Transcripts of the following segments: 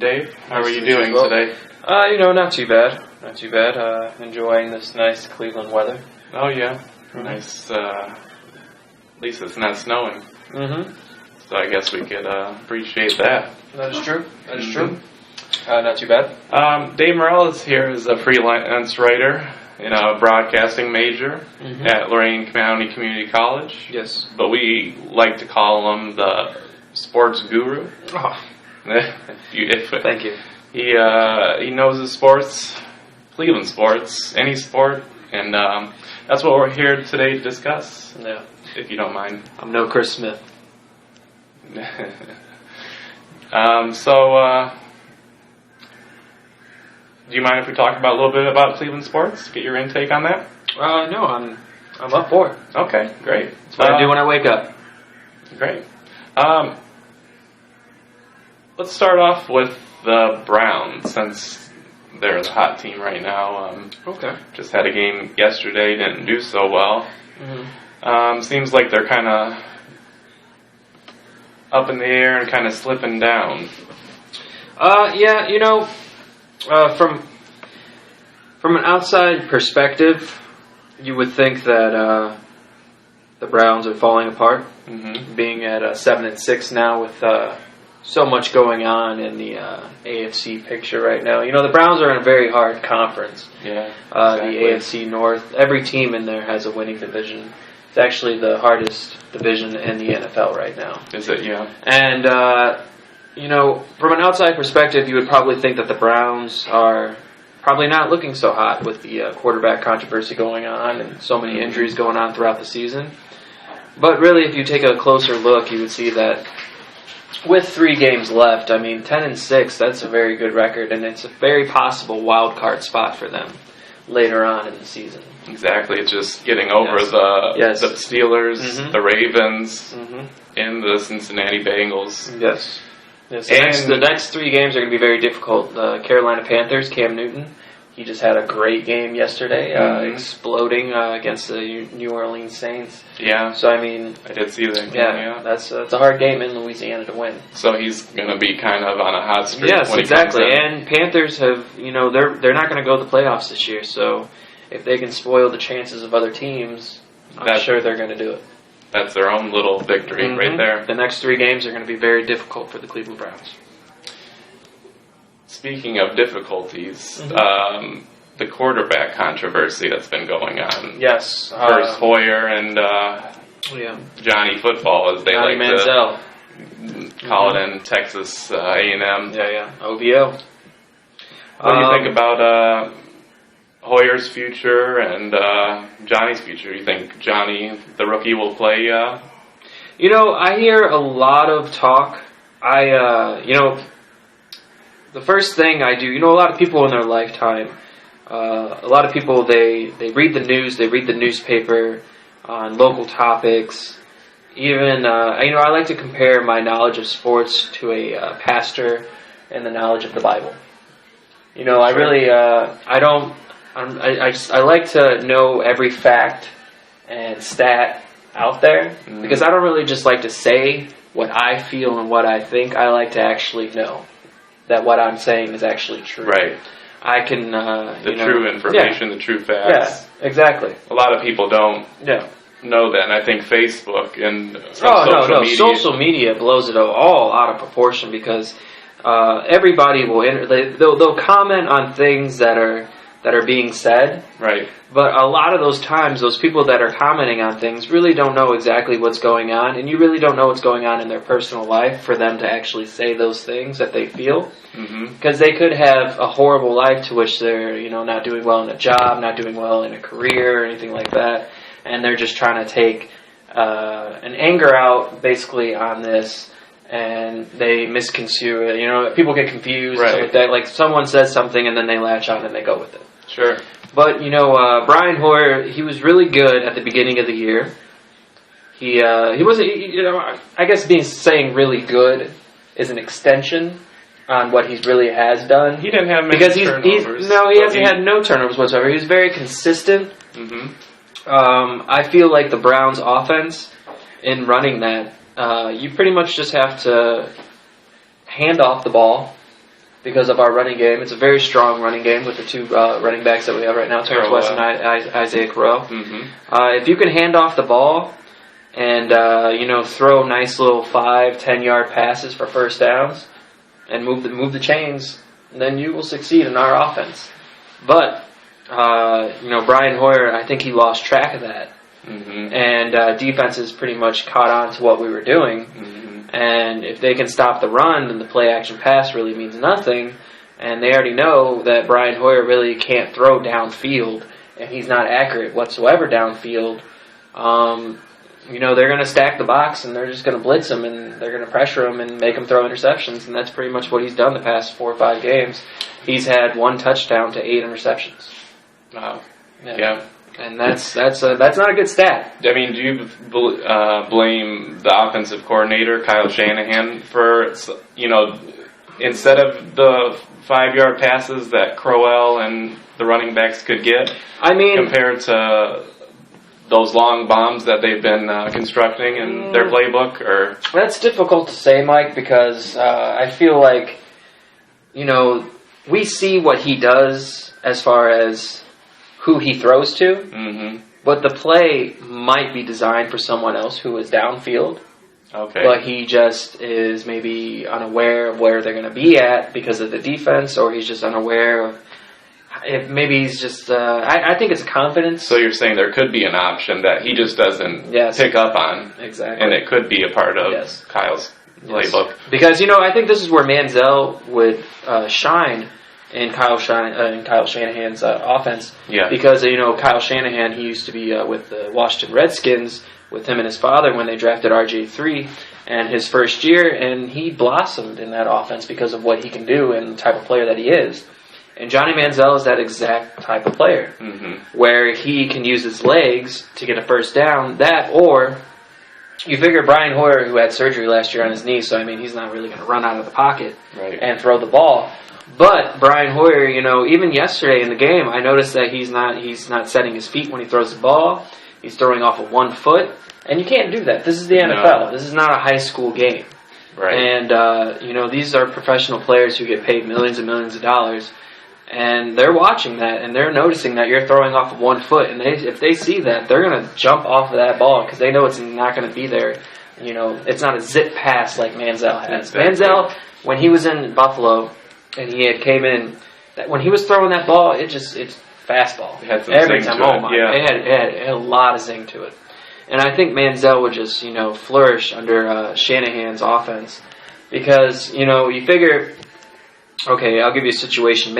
Dave, how are you doing today? Not too bad. Not too bad. Enjoying this nice Cleveland weather. Oh, yeah. Nice. At least it's not snowing. Mm-hmm. So I guess we could appreciate that. That is true. That is true. Not too bad. Dave Morales here is a freelance writer in a broadcasting major at Lorain County Community College. Yes. But we like to call him the sports guru. Oh. Thank you. He knows his sports, Cleveland sports, any sport, and that's what we're here today to discuss. Yeah. If you don't mind. I'm no Chris Smith. Do you mind if we talk about a little bit about Cleveland sports? Get your intake on that? No, I'm up for it. Okay, great. That's what I do when I wake up. Great. Let's start off with the Browns, since they're the hot team right now. Okay. Just had a game yesterday, didn't do so well. Mm-hmm. Seems like they're kind of up in the air and kind of slipping down. From an outside perspective, you would think that the Browns are falling apart, being at 7-6 now with so much going on in the AFC picture right now. You know, the Browns are in a very hard conference. Yeah, exactly. The AFC North. Every team in there has a winning division. It's actually the hardest division in the NFL right now. Is it? Yeah. And, from an outside perspective, you would probably think that the Browns are probably not looking so hot with the quarterback controversy going on and so many injuries going on throughout the season. But really, if you take a closer look, you would see that with 3 games left, 10-6, that's a very good record, and it's a very possible wild card spot for them later on in the season. Exactly. It's just getting over the Steelers, the Ravens, and the Cincinnati Bengals. Yes. The next 3 games are going to be very difficult. The Carolina Panthers, Cam Newton, he just had a great game yesterday, exploding against the New Orleans Saints. Yeah. So, I did see that game, yeah. That's a hard game in Louisiana to win. So he's going to be kind of on a hot streak. Yes, when exactly. He comes in. And Panthers have, they're not going to go to the playoffs this year. So if they can spoil the chances of other teams, I'm sure they're going to do it. That's their own little victory right there. The next 3 games are going to be very difficult for the Cleveland Browns. Speaking of difficulties, the quarterback controversy that's been going on. Yes. First Hoyer and Johnny Football, as they Johnny like Manziel. To call it in Texas A&M. Yeah. OVO. What do you think about Hoyer's future and Johnny's future? You think Johnny, the rookie, will play? I hear a lot of talk. The first thing I do, a lot of people in their lifetime, a lot of people, they read the news, they read the newspaper on local topics. Even, I like to compare my knowledge of sports to a pastor and the knowledge of the Bible. I really, I like to know every fact and stat out there because I don't really just like to say what I feel and what I think. I like to actually know that what I'm saying is actually true. Right. I can... true information, the true facts. Yeah, exactly. A lot of people don't know that, and I think Facebook and social media blows it all out of proportion because everybody will... They'll comment on things that are being said. Right. But a lot of those times, those people that are commenting on things really don't know exactly what's going on, and you really don't know what's going on in their personal life for them to actually say those things that they feel. Because they could have a horrible life to which they're, not doing well in a job, not doing well in a career or anything like that, and they're just trying to take an anger out basically on this, and they misconstrue it. People get confused. Right. Like that. Like someone says something and then they latch on and they go with it. Sure. But, Brian Hoyer, he was really good at the beginning of the year. He wasn't, I guess saying really good is an extension on what he really has done. He didn't have many turnovers. He hasn't had no turnovers whatsoever. He was very consistent. I feel like the Browns' offense, in running that, you pretty much just have to hand off the ball because of our running game. It's a very strong running game with the two running backs that we have right now, Terrence West and Isaiah Correll. If you can hand off the ball and throw nice little 5-10 yard passes for first downs and move the chains, then you will succeed in our offense. But Brian Hoyer, I think he lost track of that. And defenses pretty much caught on to what we were doing. And if they can stop the run, then the play-action pass really means nothing. And they already know that Brian Hoyer really can't throw downfield, and he's not accurate whatsoever downfield. They're going to stack the box, and they're just going to blitz him, and they're going to pressure him and make him throw interceptions. And that's pretty much what he's done the past 4 or 5 games. He's had 1 touchdown to 8 interceptions. Wow. Yeah. And that's not a good stat. I mean, do you blame the offensive coordinator, Kyle Shanahan, for, instead of the 5-yard passes that Crowell and the running backs could get, compared to those long bombs that they've been constructing in their playbook? Or that's difficult to say, Mike, because I feel like, we see what he does as far as who he throws to, but the play might be designed for someone else who is downfield. Okay. But he just is maybe unaware of where they're going to be at because of the defense, or he's just unaware of if maybe he's just. I think it's a confidence. So you're saying there could be an option that he just doesn't pick up on, exactly, and it could be a part of Kyle's playbook. Because I think this is where Manziel would shine in Kyle Shanahan's offense. Yeah. Because, Kyle Shanahan, he used to be with the Washington Redskins with him and his father when they drafted RJ3 and his first year, and he blossomed in that offense because of what he can do and the type of player that he is. And Johnny Manziel is that exact type of player, where he can use his legs to get a first down. That, or you figure Brian Hoyer, who had surgery last year on his knee, so he's not really going to run out of the pocket and throw the ball. But Brian Hoyer, even yesterday in the game, I noticed that he's not setting his feet when he throws the ball. He's throwing off of 1 foot, and you can't do that. This is the NFL. No. This is not a high school game. Right. And these are professional players who get paid millions and millions of dollars, and they're watching that, and they're noticing that you're throwing off of 1 foot, and if they see that, they're going to jump off of that ball because they know it's not going to be there. It's not a zip pass like Manziel has. Exactly. Manziel, when he was in Buffalo, and he came in, when he was throwing that ball, it's fastball. It had some every zing time. to Oh it. my! Yeah. It had a lot of zing to it, and I think Manziel would just flourish under Shanahan's offense because you figure, okay, I'll give you a situation.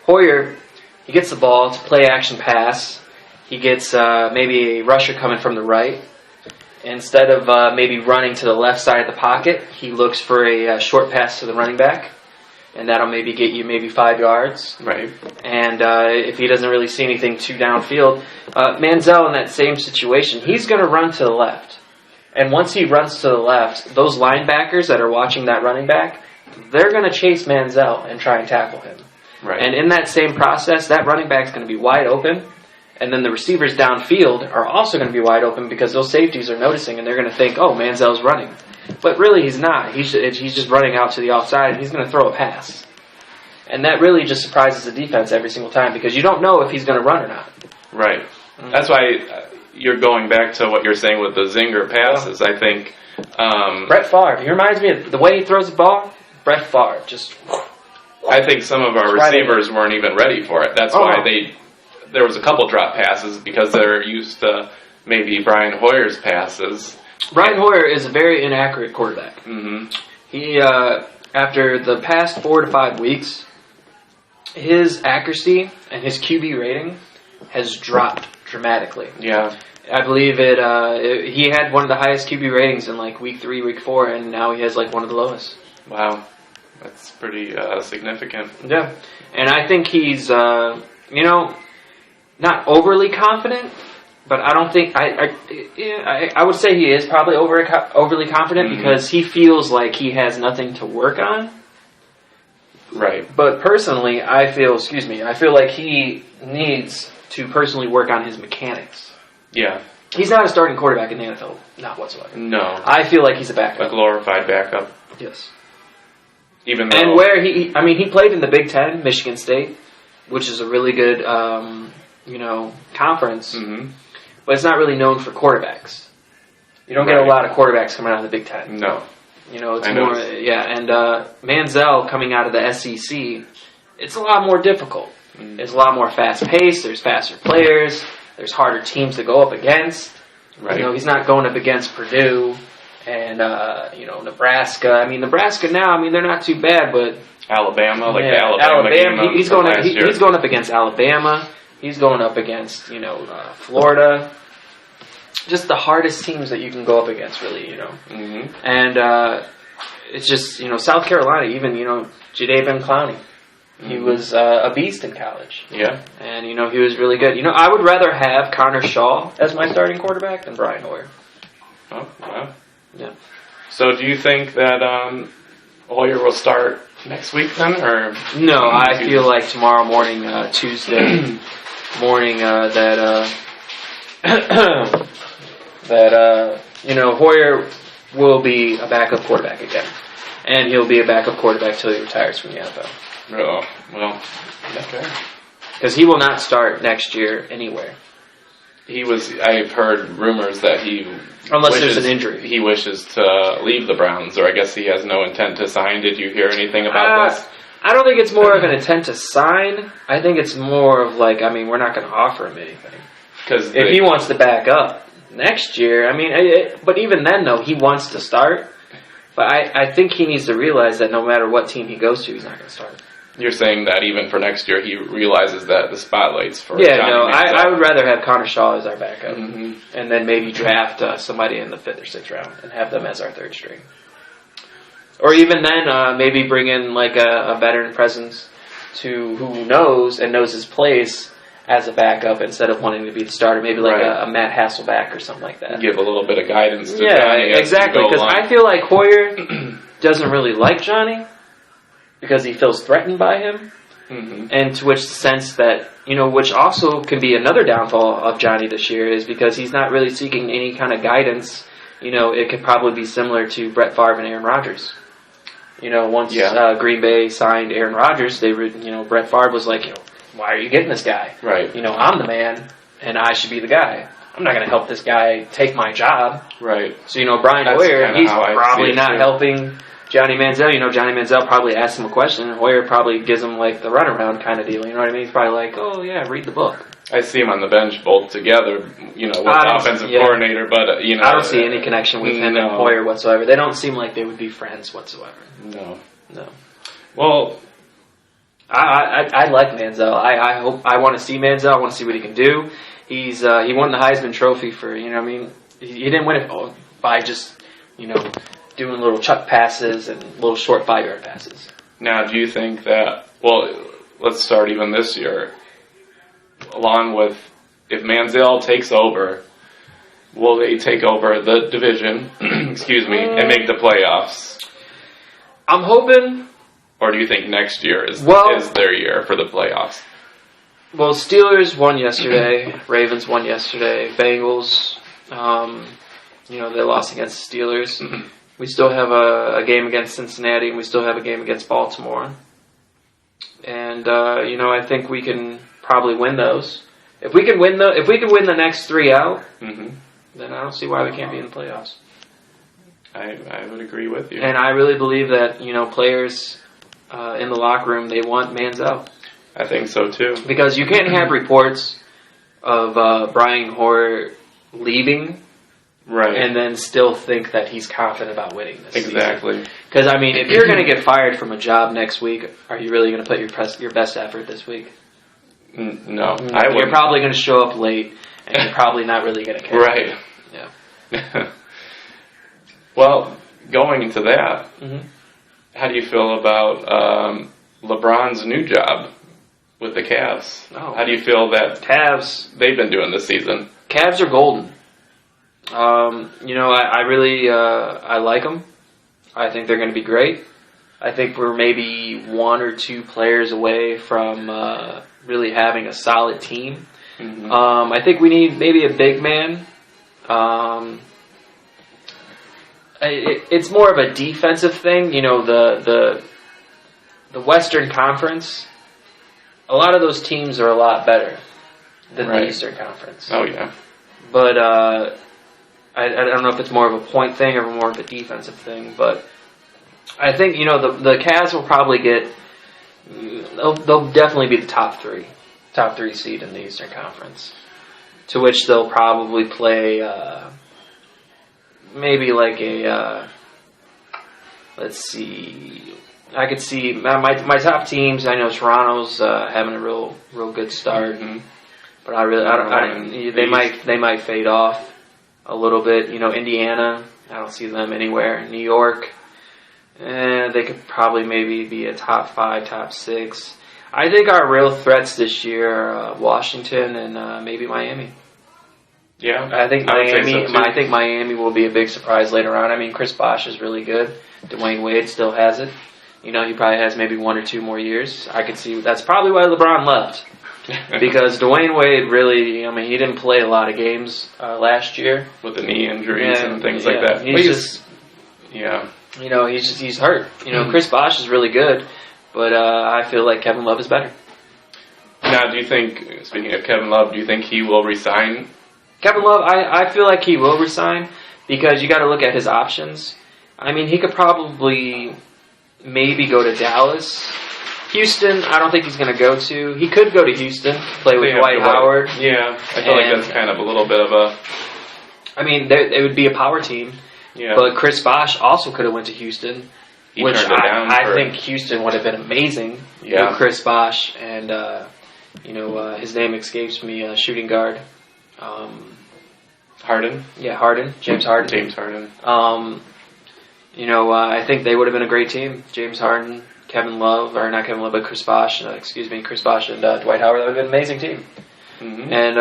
Hoyer, he gets the ball, it's a play action pass. He gets maybe a rusher coming from the right. Instead of maybe running to the left side of the pocket, he looks for a short pass to the running back. And that'll maybe get you maybe 5 yards. Right. And if he doesn't really see anything too downfield, Manziel in that same situation, he's going to run to the left. And once he runs to the left, those linebackers that are watching that running back, they're going to chase Manziel and try and tackle him. Right. And in that same process, that running back's going to be wide open. And then the receivers downfield are also going to be wide open because those safeties are noticing and they're going to think, oh, Manziel's running. But really, he's not. He's just running out to the outside, and he's going to throw a pass. And that really just surprises the defense every single time because you don't know if he's going to run or not. Right. That's why you're going back to what you're saying with the zinger passes. I think Brett Favre. He reminds me of the way he throws the ball. Brett Favre just. I think some of our receivers weren't even ready for it. That's why there was a couple drop passes because they're used to maybe Brian Hoyer's passes. Brian Hoyer is a very inaccurate quarterback. He, after the past 4 to 5 weeks, his accuracy and his QB rating has dropped dramatically. Yeah. I believe he had one of the highest QB ratings in week 3, week 4, and now he has one of the lowest. Wow. That's pretty significant. Yeah. And I think he's, not overly confident, but I don't think I would say he is probably overly confident because he feels like he has nothing to work on. Right. But personally, I feel like he needs to personally work on his mechanics. Yeah. He's not a starting quarterback in the NFL, not whatsoever. No. I feel like he's a backup. A glorified backup. Yes. Even though, and where he played in the Big Ten, Michigan State, which is a really good, conference, but it's not really known for quarterbacks. You don't get a lot of quarterbacks coming out of the Big Ten. No. It's more, and Manziel coming out of the SEC, it's a lot more difficult. It's a lot more fast-paced, there's faster players, there's harder teams to go up against. Right. He's not going up against Purdue and, Nebraska. I mean, Nebraska now, they're not too bad, but... Alabama, the Alabama game he's going up against Alabama. He's going up against, Florida. Just the hardest teams that you can go up against, really, And it's just, South Carolina, even, Jadeveon Clowney. He was a beast in college. Yeah. And, he was really good. I would rather have Connor Shaw as my starting quarterback than Brian Hoyer. Oh, wow. Yeah. So do you think that Hoyer will start next week then, or? No, I feel like tomorrow morning, Tuesday morning, Hoyer will be a backup quarterback again. And he'll be a backup quarterback till he retires from the NFL. Oh, well, okay. Because he will not start next year anywhere. I've heard rumors that unless there's an injury. He wishes to leave the Browns, or I guess he has no intent to sign. Did you hear anything about this? I don't think it's more of an intent to sign. I think it's more of we're not going to offer him anything. Because if he wants to back up next year, but even then, though, he wants to start. But I think he needs to realize that no matter what team he goes to, he's not going to start. You're saying that even for next year, he realizes that the spotlight's for Johnny Manziel. I would rather have Connor Shaw as our backup, and then maybe draft somebody in the 5th or 6th round and have them as our third string. Or even then, maybe bring in a veteran presence who knows his place as a backup instead of wanting to be the starter. Maybe a Matt Hasselbeck or something like that. Give a little bit of guidance to Johnny. Yeah, exactly. Because I feel like Hoyer doesn't really like Johnny because he feels threatened by him. And to which sense that, which also can be another downfall of Johnny this year is because he's not really seeking any kind of guidance. It could probably be similar to Brett Favre and Aaron Rodgers. Once Green Bay signed Aaron Rodgers, Brett Favre was like, why are you getting this guy? Right. I'm the man, and I should be the guy. I'm not going to help this guy take my job. Right. So, Brian Hoyer, he's probably not helping Johnny Manziel. Johnny Manziel probably asks him a question, and Hoyer probably gives him, the runaround kind of deal. You know what I mean? He's probably like, oh, yeah, read the book. I see him on the bench both together, with the offensive coordinator, but, I don't see any connection with him and Hoyer whatsoever. They don't seem like they would be friends whatsoever. No. Well, I like Manziel. I want to see Manziel. I want to see what he can do. He won the Heisman Trophy for, he didn't win it by just, doing little chuck passes and little short 5-yard passes. Now, do you think that, let's start even this year, along with, if Manziel takes over, will they take over the division, and make the playoffs? I'm hoping. Or do you think next year is their year for the playoffs? Well, Steelers won yesterday. Ravens won yesterday. Bengals, they lost against the Steelers. We still have a game against Cincinnati, and we still have a game against Baltimore. And I think we can probably win those. If we can win the next 3 out, then I don't see why we can't be in the playoffs. I would agree with you. And I really believe that players in the locker room, they want Manziel. I think so too. Because you can't have reports of Brian Hoyer leaving, right, and then still think that he's confident about winning this exactly. Because if you're going to get fired from a job next week, are you really going to put your best effort this week? No, You're probably going to show up late, and you're probably not really going to care. Right. Yeah. Well, going into that, how do you feel about LeBron's new job with the Cavs? Oh. How do you feel that Cavs they've been doing this season? Cavs are golden. I really I like them. I think they're going to be great. I think we're maybe 1 or 2 players away from really having a solid team. I think we need maybe a big man. It's more of a defensive thing. The the Western Conference, a lot of those teams are a lot better than the Eastern Conference. Oh, yeah. But I don't know if it's more of a point thing or more of a defensive thing, but I think, the Cavs will probably they'll definitely be the top three seed in the Eastern Conference, to which they'll probably play maybe like let's see, I could see my top teams. I know Toronto's having a real good start, but they might fade off a little bit. Indiana, I don't see them anywhere. New York, they could probably maybe be a top 5, top 6. I think our real threats this year are Washington and maybe Miami. Yeah, I think Miami. I think Miami will be a big surprise later on. I mean, Chris Bosh is really good. Dwayne Wade still has it. He probably has maybe 1 or 2 more years. I could see that's probably why LeBron left, because Dwayne Wade really. He didn't play a lot of games last year with the knee injuries and things like that. He's hurt. Chris Bosh is really good, but I feel like Kevin Love is better. Now, do you think, speaking of Kevin Love, do you think he will resign? Kevin Love, I feel like he will resign, because you got to look at his options. He could probably maybe go to Dallas. Houston, I don't think he's going to go to. He could go to Houston, play with Dwight Howard. Yeah, I feel like that's kind of a little bit of a... it would be a power team. Yeah. But Chris Bosh also could have went to Houston, which I think Houston would have been amazing with Chris Bosh and, his name escapes me, shooting guard. Harden? Yeah, Harden. James Harden. I think they would have been a great team. James Harden, Kevin Love, or not Kevin Love, but Chris Bosh. Chris Bosh and Dwight Howard. That would have been an amazing team. Mm-hmm. And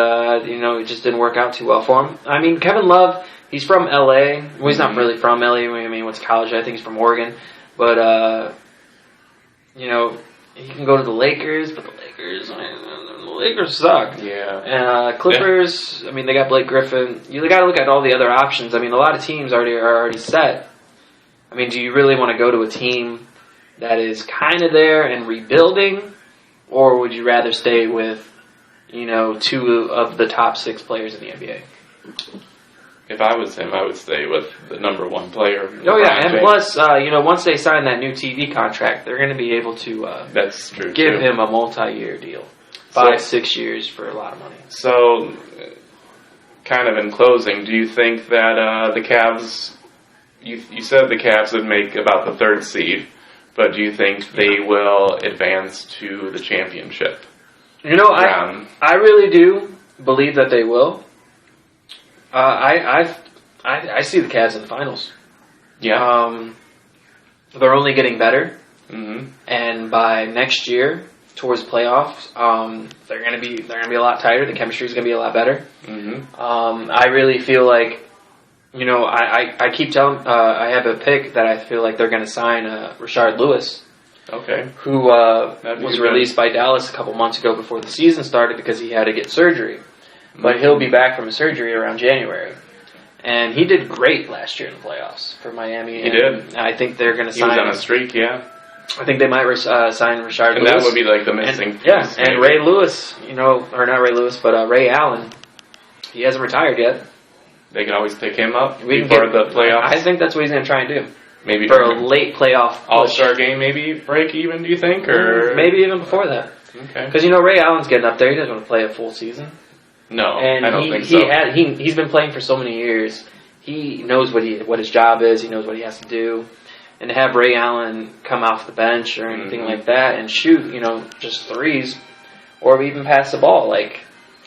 it just didn't work out too well for him. Kevin Love, he's from L.A. Well, he's not really from L.A. He went to college. I think he's from Oregon. But he can go to the Lakers, but the Lakers suck. Yeah. And Clippers, they got Blake Griffin. You got to look at all the other options. A lot of teams are already set. Do you really want to go to a team that is kind of there and rebuilding, or would you rather stay with, 2 of the top 6 players in the NBA? If I was him, I would stay with the number 1 player. Oh, yeah, and plus, once they sign that new TV contract, they're going to be able to that's true, give him a multi-year deal. 5-6 years for a lot of money. So, kind of in closing, do you think that the Cavs... You said the Cavs would make about the 3rd seed, but do you think they will advance to the championship? I really do believe that they will. I see the Cavs in the finals. Yeah. They're only getting better, and by next year, towards the playoffs, they're gonna be a lot tighter. The chemistry is gonna be a lot better. I really feel like. I keep telling, I have a pick that I feel like they're going to sign Rashard Lewis. Okay. Who was released by Dallas a couple months ago before the season started because he had to get surgery. But he'll be back from his surgery around January. And he did great last year in the playoffs for Miami. He did. I think they're going to sign... He was on a streak, yeah. I think they might sign Rashard Lewis. And that would be like the missing piece. And Ray Lewis, or not Ray Lewis, but Ray Allen. He hasn't retired yet. They can always pick him up before the playoffs. I think that's what he's going to try and do. Maybe for a late playoff All-Star game, maybe break even, do you think? Or maybe even before that. Okay. Because, Ray Allen's getting up there. He doesn't want to play a full season. No, and I don't think so. He's been playing for so many years. He knows what his job is. He knows what he has to do. And to have Ray Allen come off the bench or anything like that and shoot, just threes or even pass the ball,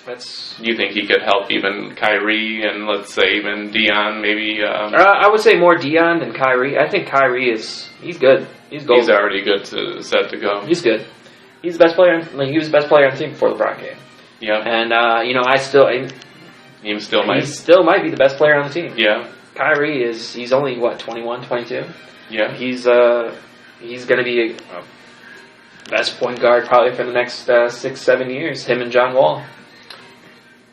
that's... You think he could help even Kyrie and let's say even Dion maybe? I would say more Dion than Kyrie. I think Kyrie he's good. He's golden. He's already good set to go. He's good. He's the best player. He was the best player on the team before the LeBron game. Yeah. And he still might be the best player on the team. Yeah. Kyrie he's only 21, 22. Yeah. He's going to be a best point guard probably for the next 6-7 years. Him and John Wall.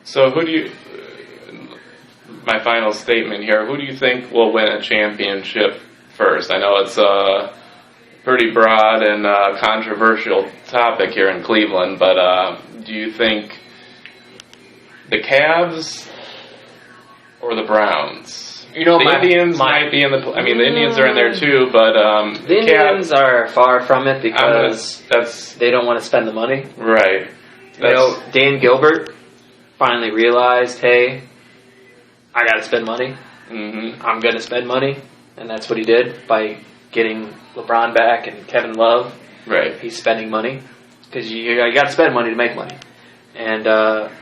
So my final statement here, who do you think will win a championship first? I know it's pretty broad and controversial topic here in Cleveland, but do you think the Cavs or the Browns? You know, the Indians might be in the. I mean, the Indians are in there too, but the Indians Cavs, are far from it because they don't want to spend the money. Right. You know, Dan Gilbert finally realized, hey, I got to spend money. Mm-hmm. I'm going to spend money, and that's what he did by getting LeBron back and Kevin Love. Right. He's spending money because you got to spend money to make money. And,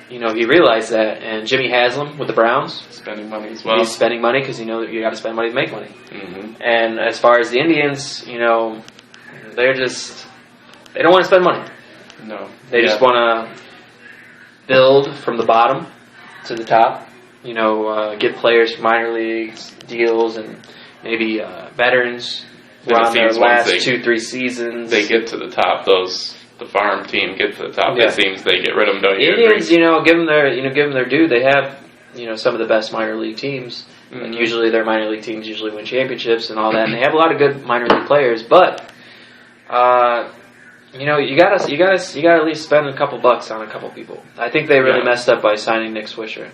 he realized that. And Jimmy Haslam with the Browns. Spending money as well. He's spending money because, you got to spend money to make money. Mm-hmm. And as far as the Indians, they don't want to spend money. No. They just want to build from the bottom to the top. Get players from minor leagues, deals, and maybe veterans who are on their last 2-3 seasons. They get to the top, the farm team gets to the top. Yeah. It seems they get rid of them. Don't you Indians, agree? give them their due. They have, some of the best minor league teams. Mm-hmm. And usually their minor league teams usually win championships and all that. And they have a lot of good minor league players, but you gotta at least spend a couple bucks on a couple people. I think they really messed up by signing Nick Swisher.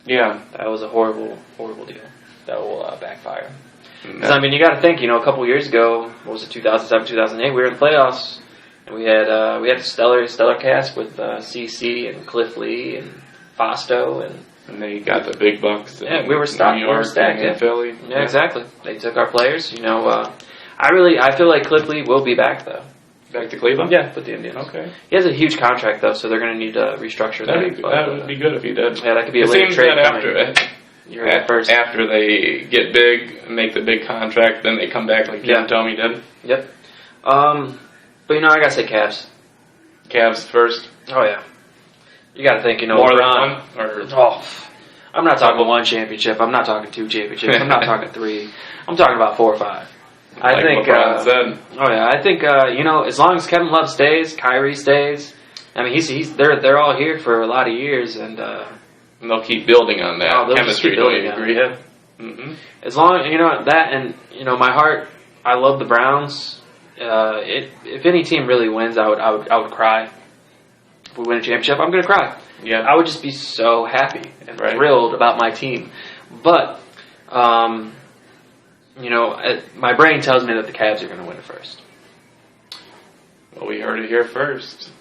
Yeah, that was a horrible, horrible deal. That will backfire. No. You got to think. A couple years ago, what was it, 2007, 2008? We were in the playoffs, and we had a stellar cast with CC and Cliff Lee and Fosto and they got the big bucks. Yeah, we were stacked. New York and Philly. Yeah, exactly. They took our players. I feel like Cliff Lee will be back though. Back to Cleveland? Yeah, with the Indians. Okay. He has a huge contract though, so they're going to need to restructure that. That would be good if he did. Yeah, that could be a later trade coming. After they get big, make the big contract, then they come back like Jim Thome did. Yep. But I gotta say Cavs. Cavs first. Oh yeah. You gotta think, more LeBron, than one, I'm not talking 1 championship. I'm not talking 2 championships. I'm not talking 3. I'm talking about 4 or 5. I think. LeBron said. Oh yeah, I think as long as Kevin Love stays, Kyrie stays. I mean, they're all here for a lot of years, and they'll keep building on that chemistry. Don't you agree? Yeah. Mm-hmm. As long that, and my heart, I love the Browns. If any team really wins, I would cry. If we win a championship, I'm gonna cry. Yeah. I would just be so happy and thrilled about my team, but. My brain tells me that the Cavs are going to win it first. Well, we heard it here first.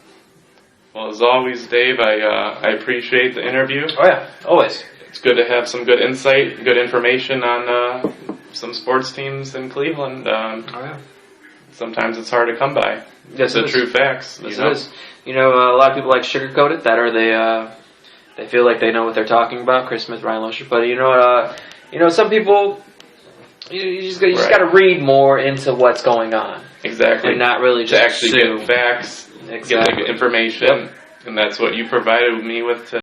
Well, as always, Dave, I appreciate the interview. Oh, yeah. Always. It's good to have some good insight, good information on some sports teams in Cleveland. Sometimes it's hard to come by. Yes, the true facts. Yes, it is. A lot of people like sugarcoat it, that or they feel like they know what they're talking about. Chris Smith, Ryan Losher. But, some people... You just got to read more into what's going on. Exactly. And not really just to actually get facts, get the information, and that's what you provided me with today.